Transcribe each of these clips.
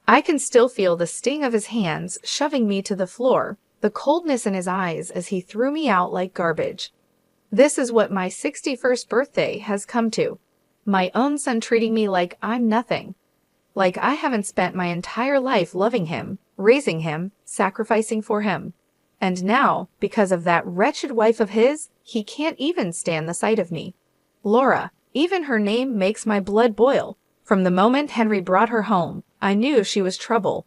I can still feel the sting of his hands shoving me to the floor, the coldness in his eyes as he threw me out like garbage. This is what my 61st birthday has come to. My own son treating me like I'm nothing. Like I haven't spent my entire life loving him, raising him, sacrificing for him. And now, because of that wretched wife of his, he can't even stand the sight of me. Laura, even her name makes my blood boil. From the moment Henry brought her home, I knew she was trouble.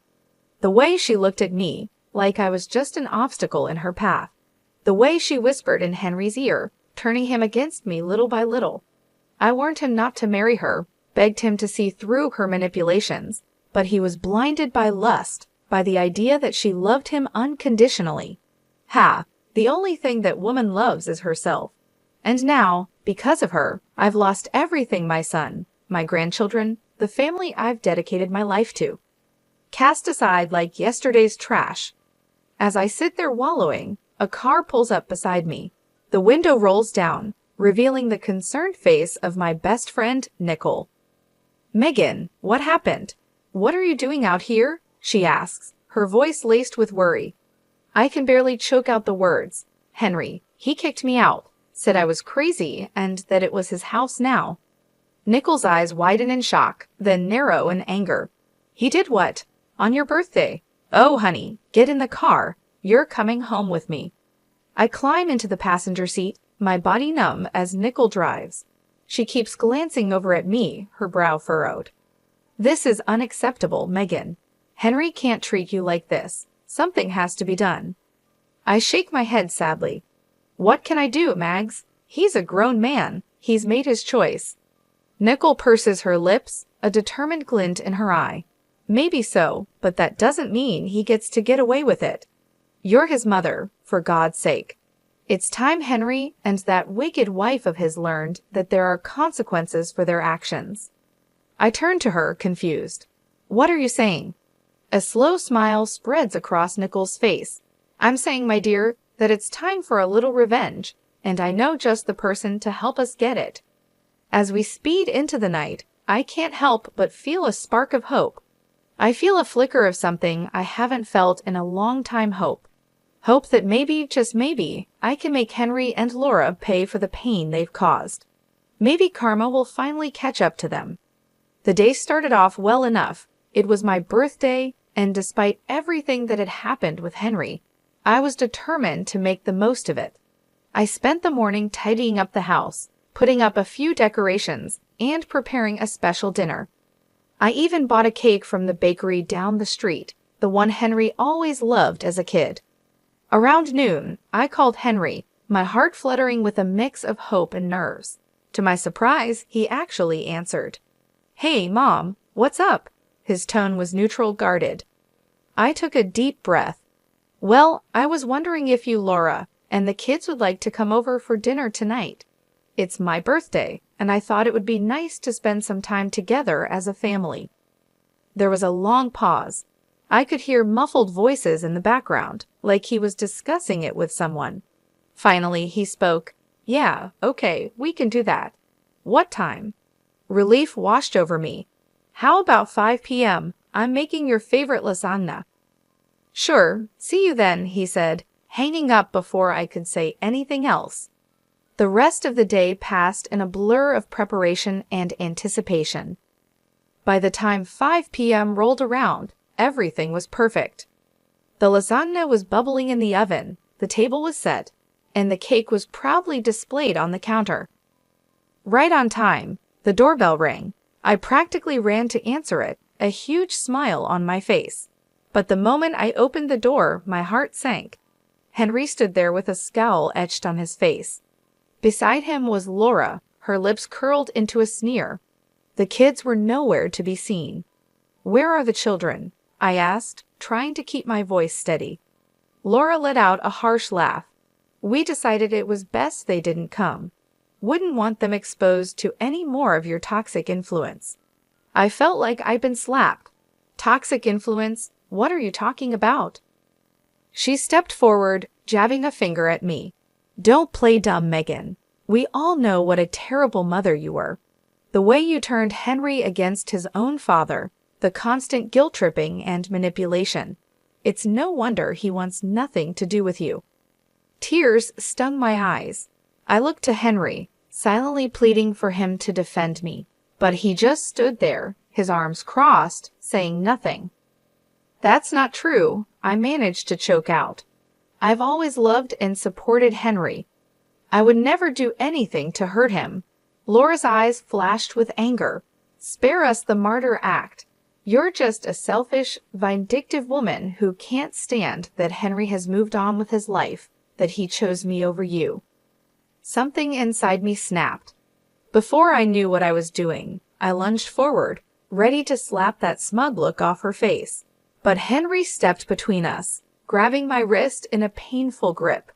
The way she looked at me, like I was just an obstacle in her path. The way she whispered in Henry's ear, turning him against me little by little. I warned him not to marry her, begged him to see through her manipulations, but he was blinded by lust, by the idea that she loved him unconditionally. Ha! The only thing that woman loves is herself. And now, because of her, I've lost everything: my son, my grandchildren, the family I've dedicated my life to. Cast aside like yesterday's trash. As I sit there wallowing, a car pulls up beside me. The window rolls down, revealing the concerned face of my best friend, Nicole. "Megan, what happened? What are you doing out here?" she asks, her voice laced with worry. I can barely choke out the words. Henry, he kicked me out, said I was crazy and that it was his house now. Nicole's eyes widen in shock, then narrow in anger. He did what? On your birthday? Oh, honey, get in the car. You're coming home with me. I climb into the passenger seat, my body numb as Nicole drives. She keeps glancing over at me, her brow furrowed. This is unacceptable, Megan. Henry can't treat you like this. Something has to be done. I shake my head sadly. What can I do, Mags? He's a grown man. He's made his choice. Nicole purses her lips, a determined glint in her eye. Maybe so, but that doesn't mean he gets to get away with it. You're his mother, for God's sake. It's time Henry and that wicked wife of his learned that there are consequences for their actions. I turn to her, confused. What are you saying? A slow smile spreads across Nicole's face. I'm saying, my dear, that it's time for a little revenge, and I know just the person to help us get it. As we speed into the night, I can't help but feel a spark of hope. I feel a flicker of something I haven't felt in a long time: hope. Hope that maybe, just maybe, I can make Henry and Laura pay for the pain they've caused. Maybe karma will finally catch up to them. The day started off well enough. It was my birthday, and despite everything that had happened with Henry, I was determined to make the most of it. I spent the morning tidying up the house, putting up a few decorations, and preparing a special dinner. I even bought a cake from the bakery down the street, the one Henry always loved as a kid. Around noon, I called Henry, my heart fluttering with a mix of hope and nerves. To my surprise, he actually answered. Hey, Mom, what's up? His tone was neutral, guarded. I took a deep breath. Well, I was wondering if you, Laura, and the kids would like to come over for dinner tonight. It's my birthday, and I thought it would be nice to spend some time together as a family. There was a long pause. I could hear muffled voices in the background, like he was discussing it with someone. Finally, he spoke. Yeah, okay, we can do that. What time? Relief washed over me. How about 5 p.m.? I'm making your favorite lasagna. Sure, see you then, he said, hanging up before I could say anything else. The rest of the day passed in a blur of preparation and anticipation. By the time 5 p.m. rolled around, everything was perfect. The lasagna was bubbling in the oven, the table was set, and the cake was proudly displayed on the counter. Right on time, the doorbell rang. I practically ran to answer it, a huge smile on my face. But the moment I opened the door, my heart sank. Henry stood there with a scowl etched on his face. Beside him was Laura, her lips curled into a sneer. The kids were nowhere to be seen. Where are the children? I asked, trying to keep my voice steady. Laura let out a harsh laugh. We decided it was best they didn't come. Wouldn't want them exposed to any more of your toxic influence. I felt like I'd been slapped. Toxic influence? What are you talking about? She stepped forward, jabbing a finger at me. Don't play dumb, Megan. We all know what a terrible mother you were. The way you turned Henry against his own father, the the constant guilt-tripping and manipulation. It's no wonder he wants nothing to do with you. Tears stung my eyes. I looked to Henry, silently pleading for him to defend me. But he just stood there, his arms crossed, saying nothing. That's not true, I managed to choke out. I've always loved and supported Henry. I would never do anything to hurt him. Laura's eyes flashed with anger. Spare us the martyr act. You're just a selfish, vindictive woman who can't stand that Henry has moved on with his life, that he chose me over you. Something inside me snapped. Before I knew what I was doing, I lunged forward, ready to slap that smug look off her face. But Henry stepped between us, grabbing my wrist in a painful grip.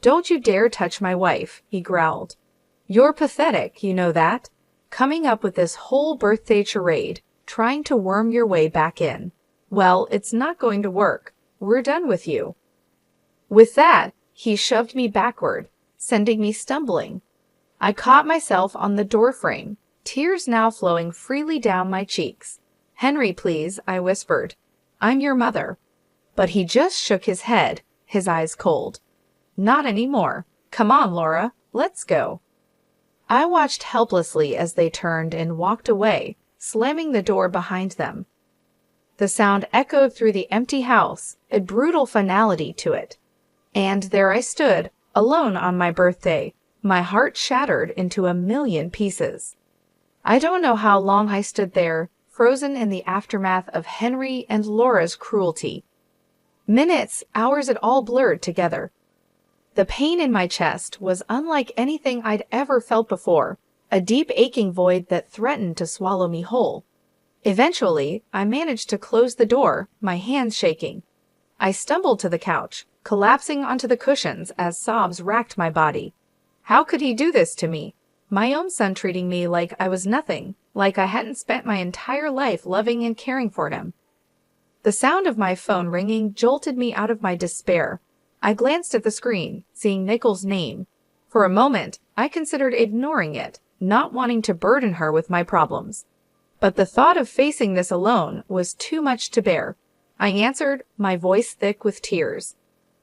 "Don't you dare touch my wife," he growled. "You're pathetic, you know that? Coming up with this whole birthday charade, trying to worm your way back in. Well, it's not going to work. We're done with you." With that, he shoved me backward, sending me stumbling. I caught myself on the doorframe, tears now flowing freely down my cheeks. "Henry, please," I whispered. "I'm your mother." But he just shook his head, his eyes cold. "Not anymore. Come on, Laura, let's go." I watched helplessly as they turned and walked away, slamming the door behind them. The sound echoed through the empty house, a brutal finality to it. And there I stood, alone on my birthday, my heart shattered into a million pieces. I don't know how long I stood there, frozen in the aftermath of Henry and Laura's cruelty. Minutes, hours, it all blurred together. The pain in my chest was unlike anything I'd ever felt before, a deep aching void that threatened to swallow me whole. Eventually, I managed to close the door, my hands shaking. I stumbled to the couch, collapsing onto the cushions as sobs racked my body. How could he do this to me? My own son treating me like I was nothing, like I hadn't spent my entire life loving and caring for him. The sound of my phone ringing jolted me out of my despair. I glanced at the screen, seeing Nicole's name. For a moment, I considered ignoring it, not wanting to burden her with my problems. But the thought of facing this alone was too much to bear. I answered, my voice thick with tears.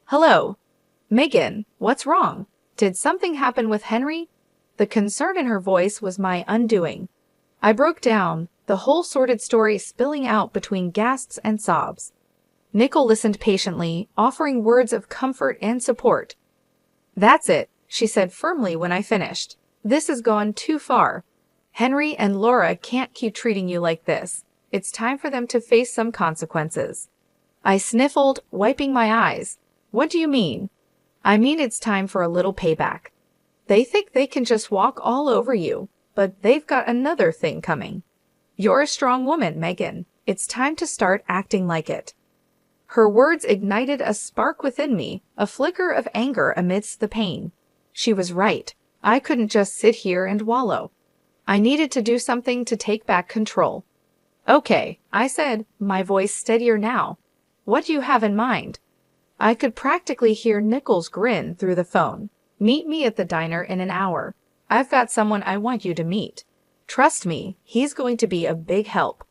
"Hello. Megan, what's wrong? Did something happen with Henry?" The concern in her voice was my undoing. I broke down, the whole sordid story spilling out between gasps and sobs. Nicole listened patiently, offering words of comfort and support. "That's it," she said firmly when I finished. "This has gone too far. Henry and Laura can't keep treating you like this. It's time for them to face some consequences." I sniffled, wiping my eyes. "What do you mean?" "I mean it's time for a little payback. They think they can just walk all over you, but they've got another thing coming. You're a strong woman, Megan. It's time to start acting like it." Her words ignited a spark within me, a flicker of anger amidst the pain. She was right. I couldn't just sit here and wallow. I needed to do something to take back control. "Okay," I said, my voice steadier now. "What do you have in mind?" I could practically hear Nicole's grin through the phone. "Meet me at the diner in an hour. I've got someone I want you to meet. Trust me, he's going to be a big help."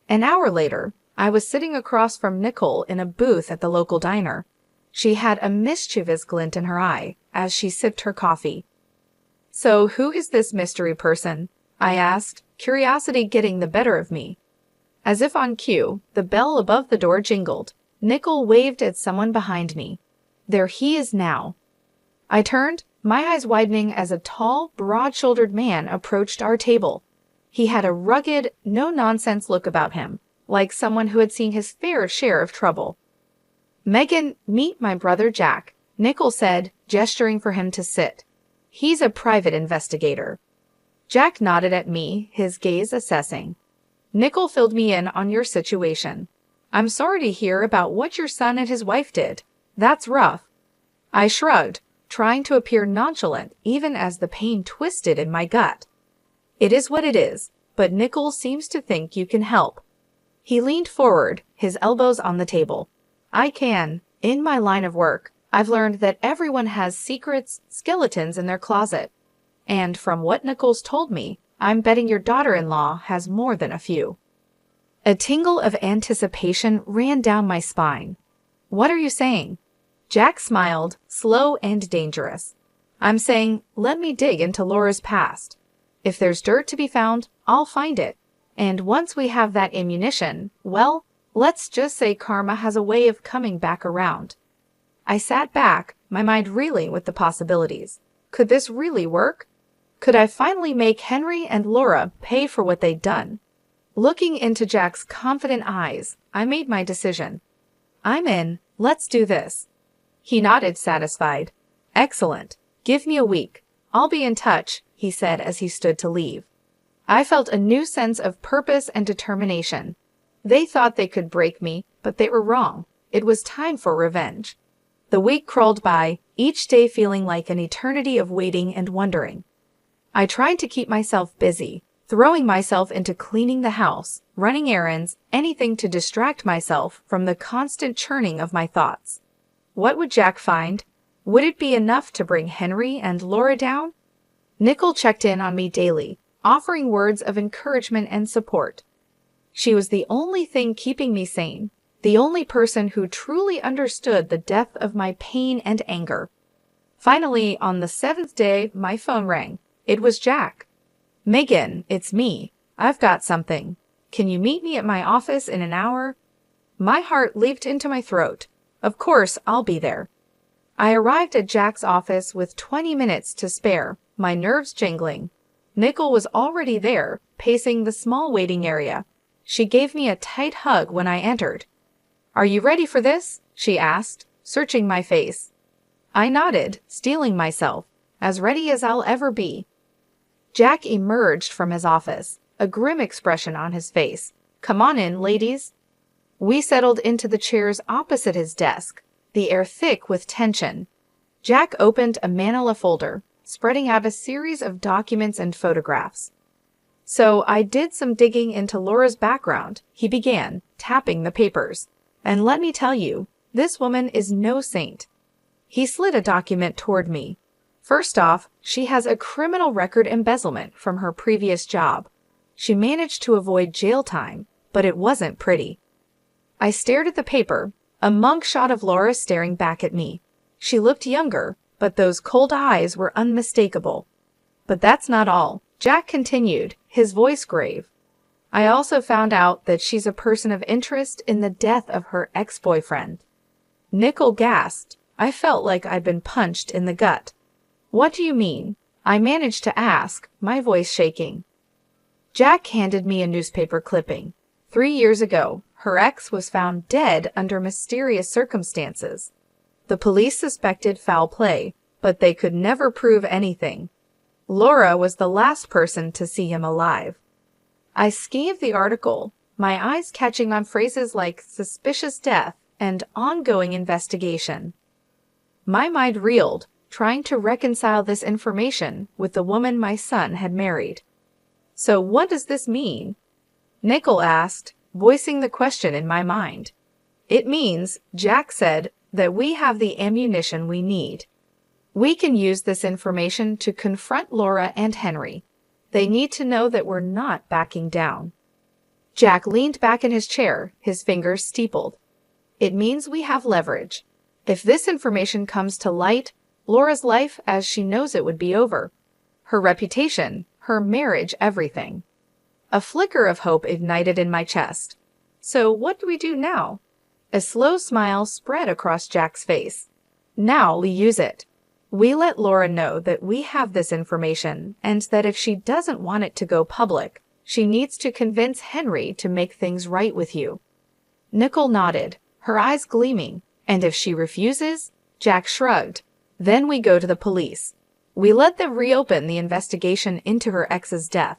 An hour later, I was sitting across from Nicole in a booth at the local diner. She had a mischievous glint in her eye as she sipped her coffee. "So who is this mystery person?" I asked, curiosity getting the better of me. As if on cue, the bell above the door jingled. Nicole waved at someone behind me. There he is now. I turned, my eyes widening as a tall, broad-shouldered man approached our table. He had a rugged, no-nonsense look about him, like someone who had seen his fair share of trouble. "Megan, meet my brother Jack," Nicole said, gesturing for him to sit. "He's a private investigator." Jack nodded at me, his gaze assessing. "Nicole filled me in on your situation. I'm sorry to hear about what your son and his wife did. That's rough." I shrugged, trying to appear nonchalant even as the pain twisted in my gut. "It is what it is, but Nicole seems to think you can help." He leaned forward, his elbows on the table. "I can. In my line of work, I've learned that everyone has secrets, skeletons in their closet. And from what Nicole's told me, I'm betting your daughter-in-law has more than a few." A tingle of anticipation ran down my spine. What are you saying? Jack smiled, slow and dangerous. I'm saying, let me dig into Laura's past. If there's dirt to be found, I'll find it. And once we have that ammunition, well, let's just say karma has a way of coming back around. I sat back, my mind reeling with the possibilities. Could this really work? Could I finally make Henry and Laura pay for what they'd done? Looking into Jack's confident eyes, I made my decision. I'm in, let's do this. He nodded, satisfied. Excellent. Give me a week. I'll be in touch, he said as he stood to leave. I felt a new sense of purpose and determination. They thought they could break me, but they were wrong. It was time for revenge. The week crawled by, each day feeling like an eternity of waiting and wondering. I tried to keep myself busy, throwing myself into cleaning the house, running errands, anything to distract myself from the constant churning of my thoughts. What would Jack find? Would it be enough to bring Henry and Laura down? Nicole checked in on me daily, offering words of encouragement and support. She was the only thing keeping me sane, the only person who truly understood the depth of my pain and anger. Finally, on the 7th day, my phone rang. It was Jack. Megan, it's me. I've got something. Can you meet me at my office in an hour? My heart leaped into my throat. Of course, I'll be there. I arrived at Jack's office with 20 minutes to spare, my nerves jingling. Nicole was already there, pacing the small waiting area. She gave me a tight hug when I entered. Are you ready for this? She asked, searching my face. I nodded, steeling myself, as ready as I'll ever be. Jack emerged from his office, a grim expression on his face. Come on in, ladies. We settled into the chairs opposite his desk, the air thick with tension. Jack opened a manila folder, spreading out a series of documents and photographs. So I did some digging into Laura's background, he began, tapping the papers. And let me tell you, this woman is no saint. He slid a document toward me. First off, she has a criminal record embezzlement from her previous job. She managed to avoid jail time, but it wasn't pretty. I stared at the paper, a mug shot of Laura staring back at me. She looked younger, but those cold eyes were unmistakable. But that's not all, Jack continued, his voice grave. I also found out that she's a person of interest in the death of her ex-boyfriend. Nicole gasped. I felt like I'd been punched in the gut. What do you mean? I managed to ask, my voice shaking. Jack handed me a newspaper clipping. 3 years ago, her ex was found dead under mysterious circumstances. The police suspected foul play, but they could never prove anything. Laura was the last person to see him alive. I scanned the article, my eyes catching on phrases like suspicious death and ongoing investigation. My mind reeled, trying to reconcile this information with the woman my son had married. So what does this mean? Nicole asked, voicing the question in my mind. It means, Jack said, that we have the ammunition we need. We can use this information to confront Laura and Henry. They need to know that we're not backing down. Jack leaned back in his chair, his fingers steepled. It means we have leverage. If this information comes to light, Laura's life as she knows it would be over. Her reputation, her marriage, everything. A flicker of hope ignited in my chest. So what do we do now? A slow smile spread across Jack's face. Now we use it. We let Laura know that we have this information and that if she doesn't want it to go public, she needs to convince Henry to make things right with you. Nicole nodded, her eyes gleaming. And if she refuses? Jack shrugged. Then we go to the police. We let them reopen the investigation into her ex's death.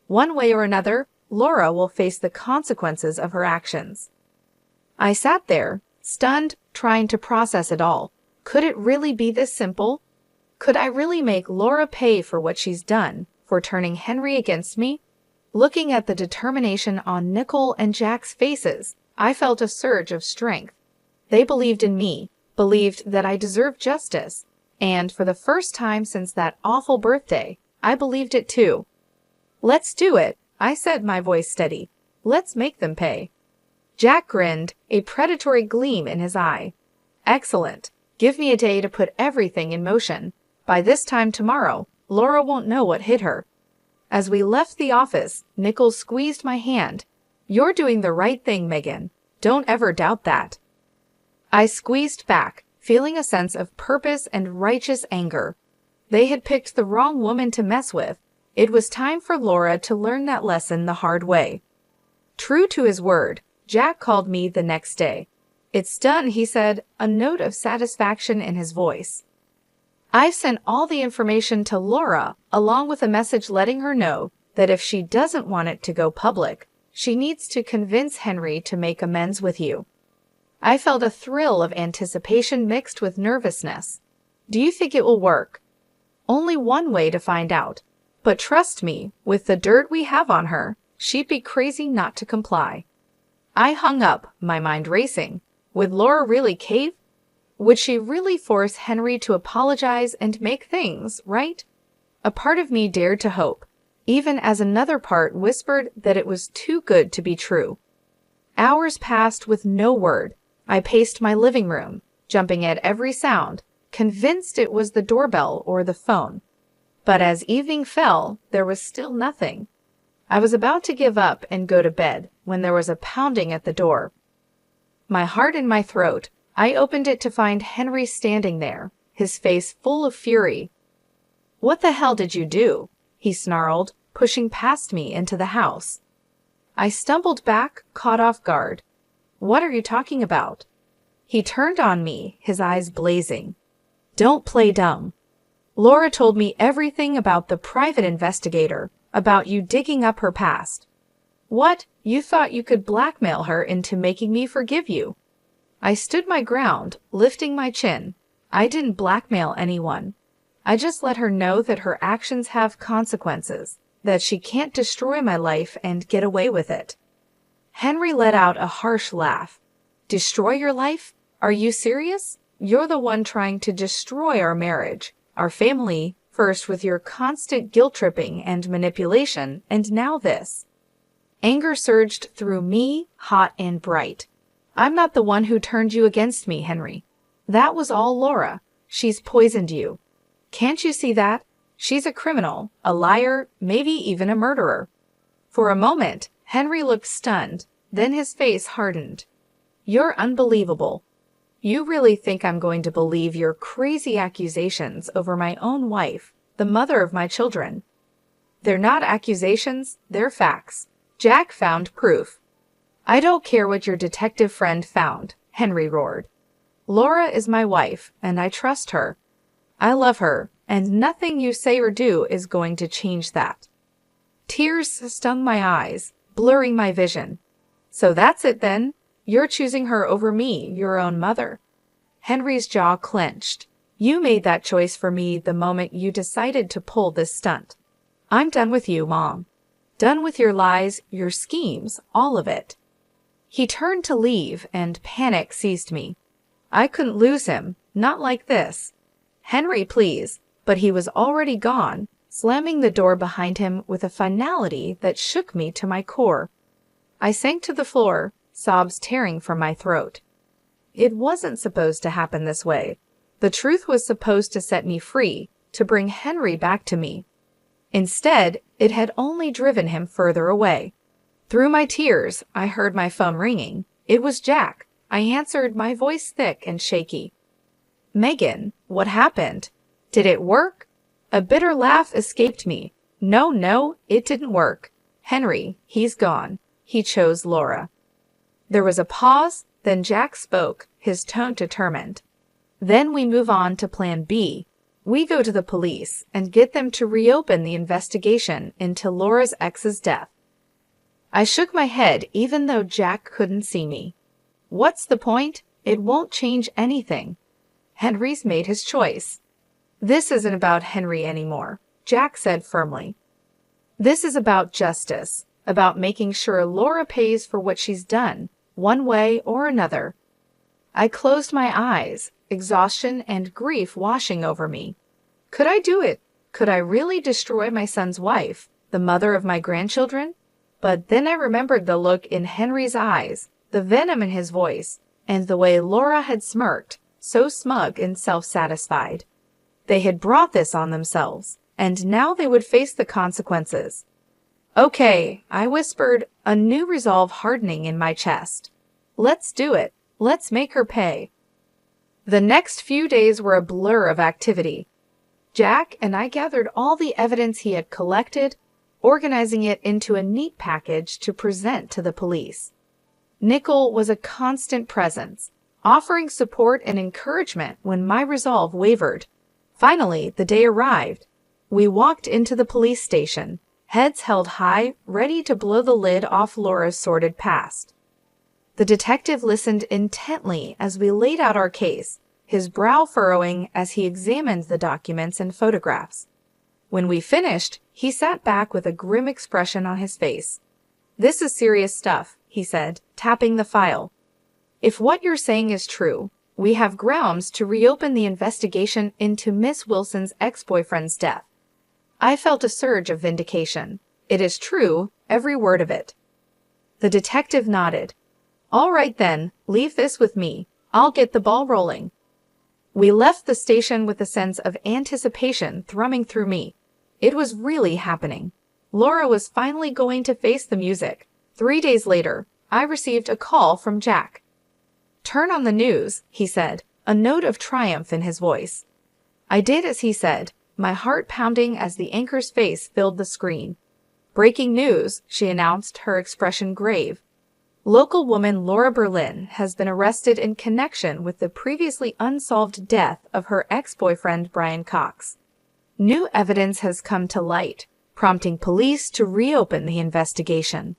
One way or another, Laura will face the consequences of her actions. I sat there, stunned, trying to process it all. Could it really be this simple? Could I really make Laura pay for what she's done, for turning Henry against me? Looking at the determination on Nicole and Jack's faces, I felt a surge of strength. They believed in me, believed that I deserved justice, and for the first time since that awful birthday, I believed it too. Let's do it, I said, my voice steady. Let's make them pay. Jack grinned, a predatory gleam in his eye. Excellent. Give me a day to put everything in motion. By this time tomorrow, Laura won't know what hit her. As we left the office, Nichols squeezed my hand. You're doing the right thing, Megan. Don't ever doubt that. I squeezed back, feeling a sense of purpose and righteous anger. They had picked the wrong woman to mess with. It was time for Laura to learn that lesson the hard way. True to his word, Jack called me the next day. It's done, he said, a note of satisfaction in his voice. I've sent all the information to Laura, along with a message letting her know that if she doesn't want it to go public, she needs to convince Henry to make amends with you. I felt a thrill of anticipation mixed with nervousness. Do you think it will work? Only one way to find out. But trust me, with the dirt we have on her, she'd be crazy not to comply. I hung up, my mind racing. Would Laura really cave? Would she really force Henry to apologize and make things right? A part of me dared to hope, even as another part whispered that it was too good to be true. Hours passed with no word. I paced my living room, jumping at every sound, convinced it was the doorbell or the phone. But as evening fell, there was still nothing. I was about to give up and go to bed when there was a pounding at the door. My heart in my throat, I opened it to find Henry standing there, his face full of fury. What the hell did you do? He snarled, pushing past me into the house. I stumbled back, caught off guard. What are you talking about? He turned on me, his eyes blazing. Don't play dumb. Laura told me everything about the private investigator, about you digging up her past. What? You thought you could blackmail her into making me forgive you? I stood my ground, lifting my chin. I didn't blackmail anyone. I just let her know that her actions have consequences, that she can't destroy my life and get away with it. Henry let out a harsh laugh. Destroy your life? Are you serious? You're the one trying to destroy our marriage, our family, first with your constant guilt-tripping and manipulation, and now this. Anger surged through me, hot and bright. I'm not the one who turned you against me, Henry. That was all Laura. She's poisoned you. Can't you see that? She's a criminal, a liar, maybe even a murderer. For a moment, Henry looked stunned, then his face hardened. You're unbelievable. You really think I'm going to believe your crazy accusations over my own wife, the mother of my children? They're not accusations, they're facts. Jack found proof. I don't care what your detective friend found, Henry roared. Laura is my wife, and I trust her. I love her, and nothing you say or do is going to change that. Tears stung my eyes, blurring my vision. So that's it then? You're choosing her over me, your own mother. Henry's jaw clenched. You made that choice for me the moment you decided to pull this stunt. I'm done with you, Mom. Done with your lies, your schemes, all of it. He turned to leave, and panic seized me. I couldn't lose him, not like this. Henry, please. But he was already gone, slamming the door behind him with a finality that shook me to my core. I sank to the floor, sobs tearing from my throat. It wasn't supposed to happen this way. The truth was supposed to set me free, to bring Henry back to me. Instead, it had only driven him further away. Through my tears, I heard my phone ringing. It was Jack. I answered, my voice thick and shaky. Megan, what happened? Did it work? A bitter laugh escaped me. No, it didn't work. Henry, he's gone. He chose Laura. There was a pause, then Jack spoke, his tone determined. Then we move on to plan B. We go to the police and get them to reopen the investigation into Laura's ex's death. I shook my head even though Jack couldn't see me. What's the point? It won't change anything. Henry's made his choice. This isn't about Henry anymore, Jack said firmly. This is about justice, about making sure Laura pays for what she's done, one way or another. I closed my eyes, exhaustion and grief washing over me. Could I do it? Could I really destroy my son's wife, the mother of my grandchildren? But then I remembered the look in Henry's eyes, the venom in his voice, and the way Laura had smirked, so smug and self-satisfied. They had brought this on themselves, and now they would face the consequences. "Okay," I whispered, a new resolve hardening in my chest. "Let's do it. Let's make her pay." The next few days were a blur of activity. Jack and I gathered all the evidence he had collected, organizing it into a neat package to present to the police. Nickel was a constant presence, offering support and encouragement when my resolve wavered. Finally, the day arrived. We walked into the police station, heads held high, ready to blow the lid off Laura's sordid past. The detective listened intently as we laid out our case, his brow furrowing as he examined the documents and photographs. When we finished, he sat back with a grim expression on his face. "This is serious stuff," he said, tapping the file. "If what you're saying is true, we have grounds to reopen the investigation into Miss Wilson's ex-boyfriend's death." I felt a surge of vindication. "It is true, every word of it." The detective nodded. "All right then, leave this with me. I'll get the ball rolling." We left the station with a sense of anticipation thrumming through me. It was really happening. Laura was finally going to face the music. 3 days later, I received a call from Jack. "Turn on the news," he said, a note of triumph in his voice. I did as he said, my heart pounding as the anchor's face filled the screen. "Breaking news," she announced, her expression grave. "Local woman Laura Berlin has been arrested in connection with the previously unsolved death of her ex-boyfriend Brian Cox. New evidence has come to light, prompting police to reopen the investigation."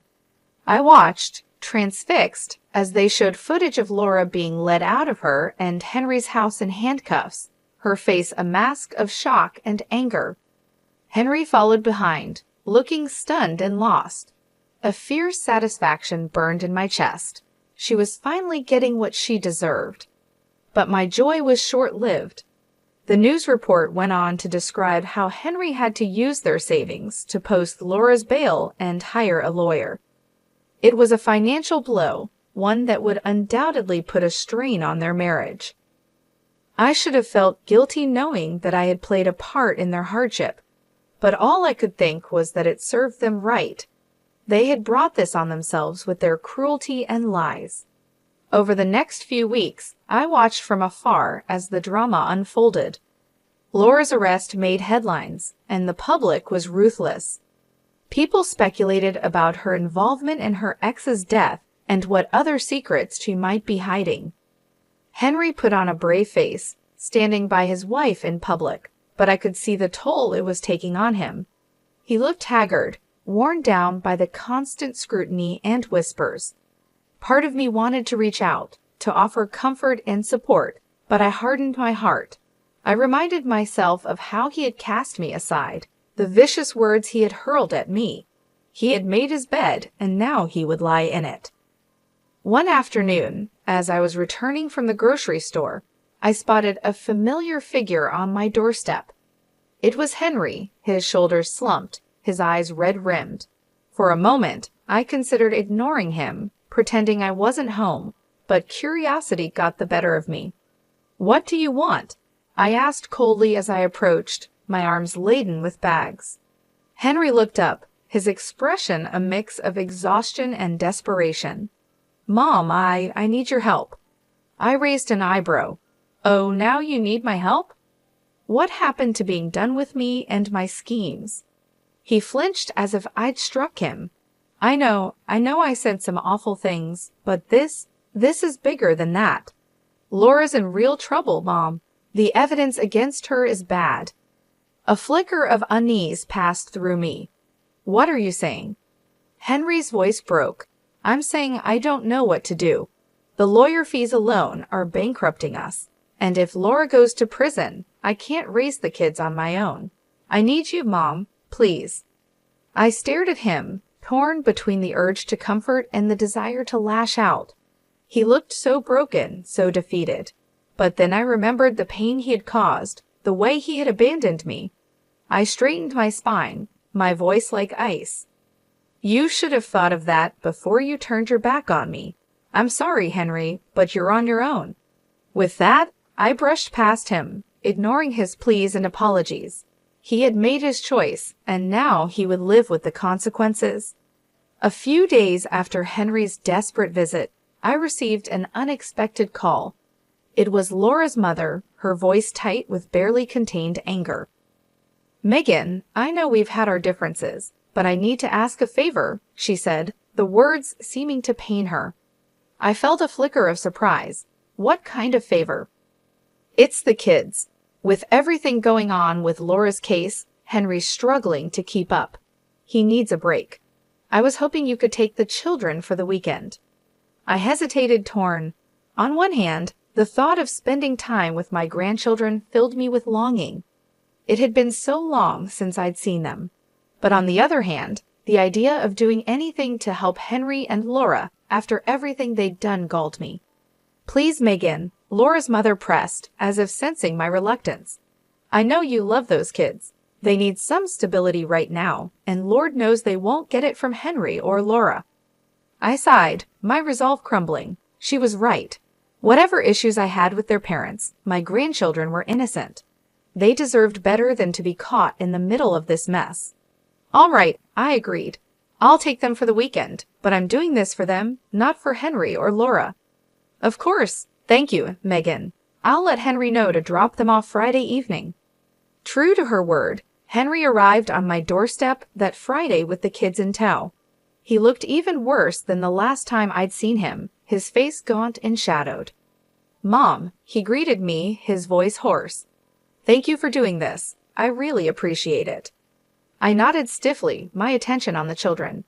I watched, transfixed, as they showed footage of Laura being led out of her and Henry's house in handcuffs, her face a mask of shock and anger. Henry followed behind, looking stunned and lost. A fierce satisfaction burned in my chest. She was finally getting what she deserved. But my joy was short-lived. The news report went on to describe how Henry had to use their savings to post Laura's bail and hire a lawyer. It was a financial blow, one that would undoubtedly put a strain on their marriage. I should have felt guilty knowing that I had played a part in their hardship, but all I could think was that it served them right. They had brought this on themselves with their cruelty and lies. Over the next few weeks, I watched from afar as the drama unfolded. Laura's arrest made headlines, and the public was ruthless. People speculated about her involvement in her ex's death and what other secrets she might be hiding. Henry put on a brave face, standing by his wife in public, but I could see the toll it was taking on him. He looked haggard, worn down by the constant scrutiny and whispers. Part of me wanted to reach out, to offer comfort and support, but I hardened my heart. I reminded myself of how he had cast me aside, the vicious words he had hurled at me. He had made his bed, and now he would lie in it. One afternoon, as I was returning from the grocery store, I spotted a familiar figure on my doorstep. It was Henry, his shoulders slumped, his eyes red-rimmed. For a moment, I considered ignoring him, pretending I wasn't home, but curiosity got the better of me. "What do you want?" I asked coldly as I approached, my arms laden with bags. Henry looked up, his expression a mix of exhaustion and desperation. "Mom, I need your help." I raised an eyebrow. "Oh, now you need my help? What happened to being done with me and my schemes?" He flinched as if I'd struck him. I know I said some awful things, but this is bigger than that. Laura's in real trouble, Mom. The evidence against her is bad." A flicker of unease passed through me. "What are you saying?" Henry's voice broke. "I'm saying I don't know what to do. The lawyer fees alone are bankrupting us, and if Laura goes to prison, I can't raise the kids on my own. I need you, Mom. Please." I stared at him, torn between the urge to comfort and the desire to lash out. He looked so broken, so defeated. But then I remembered the pain he had caused, the way he had abandoned me. I straightened my spine, my voice like ice. You should have thought of that before you turned your back on me. I'm sorry, Henry, but you're on your own. With that, I brushed past him, ignoring his pleas and apologies. He had made his choice, and now he would live with the consequences. A few days after Henry's desperate visit, I received an unexpected call. It was Laura's mother, her voice tight with barely contained anger. "Megan, I know we've had our differences, but I need to ask a favor," she said, the words seeming to pain her. I felt a flicker of surprise. What kind of favor? "It's the kids. With everything going on with Laura's case, Henry's struggling to keep up. He needs a break. I was hoping you could take the children for the weekend." I hesitated, torn. On one hand, the thought of spending time with my grandchildren filled me with longing. It had been so long since I'd seen them. But on the other hand, the idea of doing anything to help Henry and Laura after everything they'd done galled me. "Please, Megan," Laura's mother pressed, as if sensing my reluctance. "I know you love those kids. They need some stability right now, and Lord knows they won't get it from Henry or Laura." I sighed, my resolve crumbling. She was right. Whatever issues I had with their parents, my grandchildren were innocent. They deserved better than to be caught in the middle of this mess. "All right," I agreed. "I'll take them for the weekend, but I'm doing this for them, not for Henry or Laura." "Of course. Thank you, Megan. I'll let Henry know to drop them off Friday evening." True to her word, Henry arrived on my doorstep that Friday with the kids in tow. He looked even worse than the last time I'd seen him, his face gaunt and shadowed. "Mom," he greeted me, his voice hoarse. "Thank you for doing this. I really appreciate it." I nodded stiffly, my attention on the children.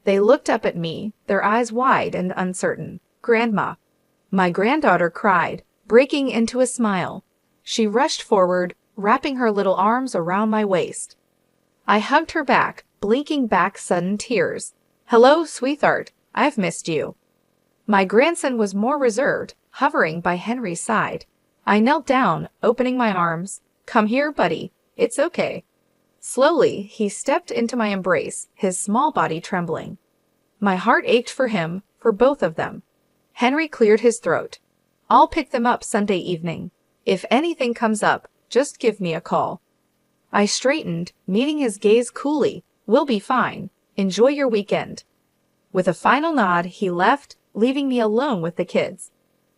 They looked up at me, their eyes wide and uncertain. "Grandma." My granddaughter cried, breaking into a smile. She rushed forward, wrapping her little arms around my waist. I hugged her back, blinking back sudden tears. "Hello, sweetheart. I've missed you." My grandson was more reserved, hovering by Henry's side. I knelt down, opening my arms. "Come here, buddy. It's okay." Slowly, he stepped into my embrace, his small body trembling. My heart ached for him, for both of them. Henry cleared his throat. "I'll pick them up Sunday evening. If anything comes up, just give me a call." I straightened, meeting his gaze coolly. "We'll be fine. Enjoy your weekend." With a final nod, he left, leaving me alone with the kids.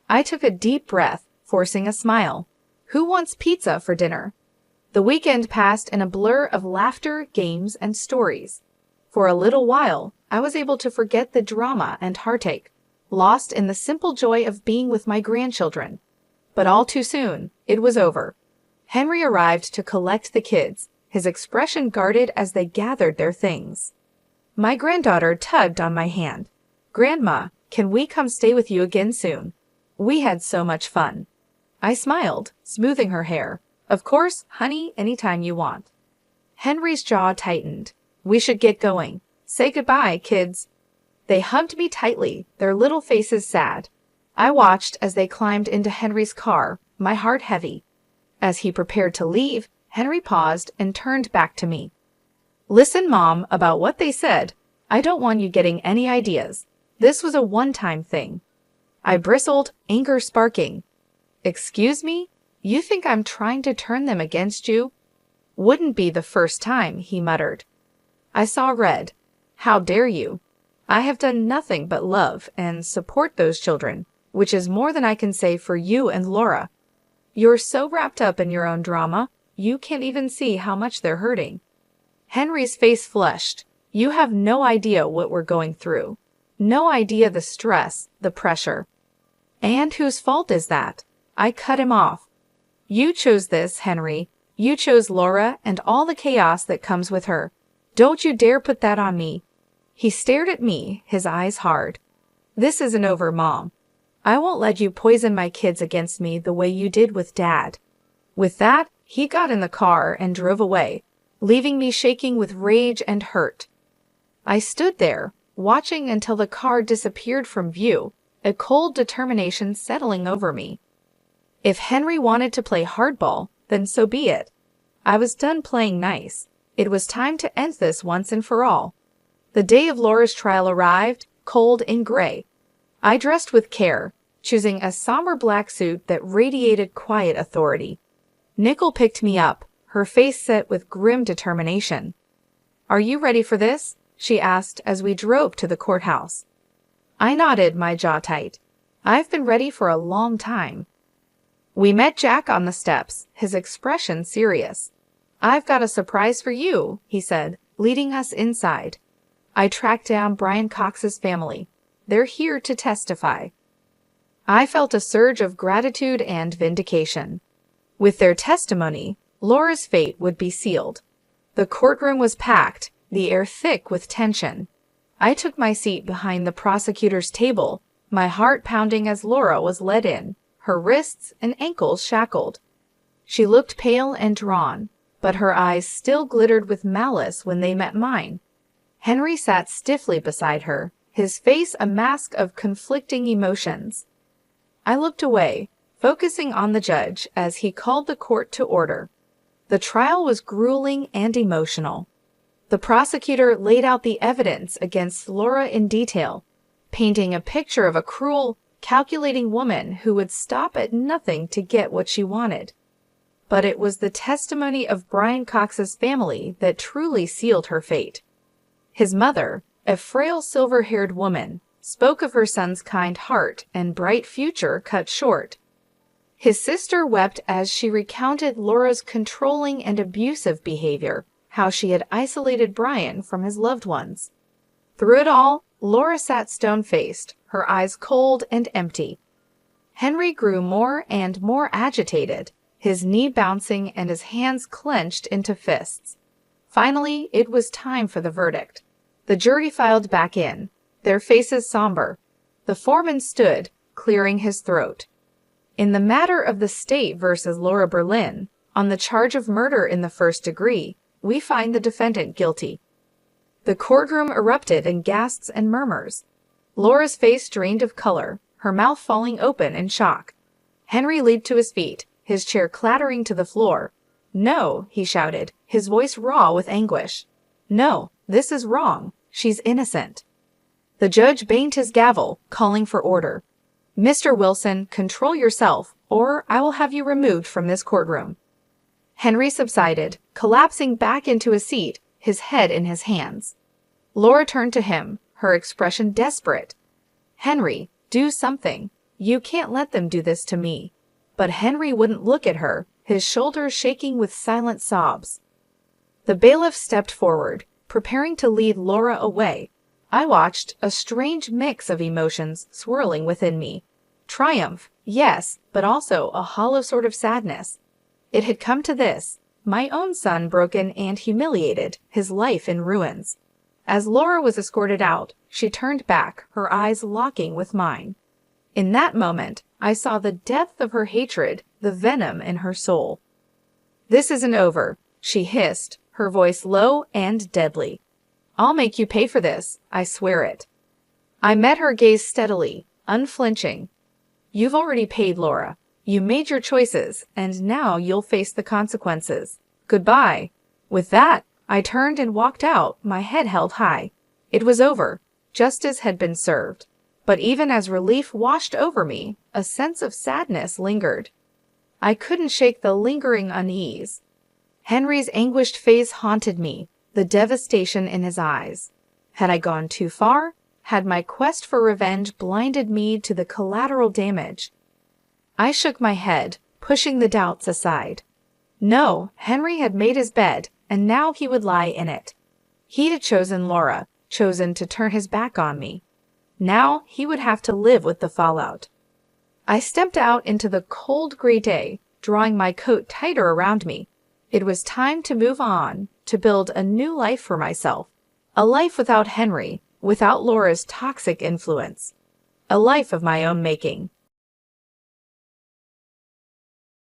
I took a deep breath, forcing a smile. Who wants pizza for dinner? The weekend passed in a blur of laughter, games, and stories. For a little while, I was able to forget the drama and heartache, lost in the simple joy of being with my grandchildren. But all too soon, it was over. Henry arrived to collect the kids, his expression guarded as they gathered their things. My granddaughter tugged on my hand. "Grandma, can we come stay with you again soon? We had so much fun." I smiled, smoothing her hair. "Of course, honey, anytime you want." Henry's jaw tightened. "We should get going. Say goodbye, kids." They hugged me tightly, their little faces sad. I watched as they climbed into Henry's car, my heart heavy. As he prepared to leave, Henry paused and turned back to me. "Listen, Mom, about what they said. I don't want you getting any ideas. This was a one-time thing." I bristled, anger sparking. "Excuse me? You think I'm trying to turn them against you?" "Wouldn't be the first time," he muttered. I saw red. "How dare you? I have done nothing but love and support those children, which is more than I can say for you and Laura. You're so wrapped up in your own drama, you can't even see how much they're hurting." Henry's face flushed. "You have no idea what we're going through. No idea the stress, the pressure." "And whose fault is that?" I cut him off. "You chose this, Henry. You chose Laura and all the chaos that comes with her. Don't you dare put that on me." He stared at me, his eyes hard. "This isn't over, Mom. I won't let you poison my kids against me the way you did with Dad." With that, he got in the car and drove away, leaving me shaking with rage and hurt. I stood there, watching until the car disappeared from view, a cold determination settling over me. If Henry wanted to play hardball, then so be it. I was done playing nice. It was time to end this once and for all. The day of Laura's trial arrived, cold and gray. I dressed with care, choosing a somber black suit that radiated quiet authority. Nickel picked me up, her face set with grim determination. "Are you ready for this?" she asked as we drove to the courthouse. I nodded, my jaw tight. I've been ready for a long time. We met Jack on the steps, his expression serious. "I've got a surprise for you," he said, leading us inside. I tracked down Brian Cox's family. They're here to testify. I felt a surge of gratitude and vindication. With their testimony, Laura's fate would be sealed. The courtroom was packed, the air thick with tension. I took my seat behind the prosecutor's table, my heart pounding as Laura was led in, her wrists and ankles shackled. She looked pale and drawn, but her eyes still glittered with malice when they met mine. Henry sat stiffly beside her, his face a mask of conflicting emotions. I looked away, focusing on the judge as he called the court to order. The trial was grueling and emotional. The prosecutor laid out the evidence against Laura in detail, painting a picture of a cruel, calculating woman who would stop at nothing to get what she wanted. But it was the testimony of Brian Cox's family that truly sealed her fate. His mother, a frail silver-haired woman, spoke of her son's kind heart and bright future cut short. His sister wept as she recounted Laura's controlling and abusive behavior, how she had isolated Brian from his loved ones. Through it all, Laura sat stone-faced, her eyes cold and empty. Henry grew more and more agitated, his knee bouncing and his hands clenched into fists. Finally, it was time for the verdict. The jury filed back in, their faces somber. The foreman stood, clearing his throat. In the matter of the state versus Laura Berlin, on the charge of murder in the first degree, we find the defendant guilty. The courtroom erupted in gasps and murmurs. Laura's face drained of color, her mouth falling open in shock. Henry leaped to his feet, his chair clattering to the floor. "No," he shouted, his voice raw with anguish. "No, this is wrong. She's innocent." The judge banged his gavel, calling for order. "Mr. Wilson, control yourself, or I will have you removed from this courtroom." Henry subsided, collapsing back into his seat, his head in his hands. Laura turned to him, her expression desperate. "Henry, do something. You can't let them do this to me." But Henry wouldn't look at her, his shoulders shaking with silent sobs. The bailiff stepped forward, preparing to lead Laura away. I watched, a strange mix of emotions swirling within me. Triumph, yes, but also a hollow sort of sadness. It had come to this, my own son broken and humiliated, his life in ruins. As Laura was escorted out, she turned back, her eyes locking with mine. In that moment, I saw the depth of her hatred, the venom in her soul. "This isn't over," she hissed, her voice low and deadly. "I'll make you pay for this, I swear it." I met her gaze steadily, unflinching. "You've already paid, Laura. You made your choices, and now you'll face the consequences. Goodbye." With that, I turned and walked out, my head held high. It was over. Justice had been served. But even as relief washed over me, a sense of sadness lingered. I couldn't shake the lingering unease. Henry's anguished face haunted me, the devastation in his eyes. Had I gone too far? Had my quest for revenge blinded me to the collateral damage? I shook my head, pushing the doubts aside. No, Henry had made his bed, and now he would lie in it. He had chosen Laura, chosen to turn his back on me. Now he would have to live with the fallout. I stepped out into the cold gray day, drawing my coat tighter around me. It was time to move on, to build a new life for myself. A life without Henry, without Laura's toxic influence. A life of my own making.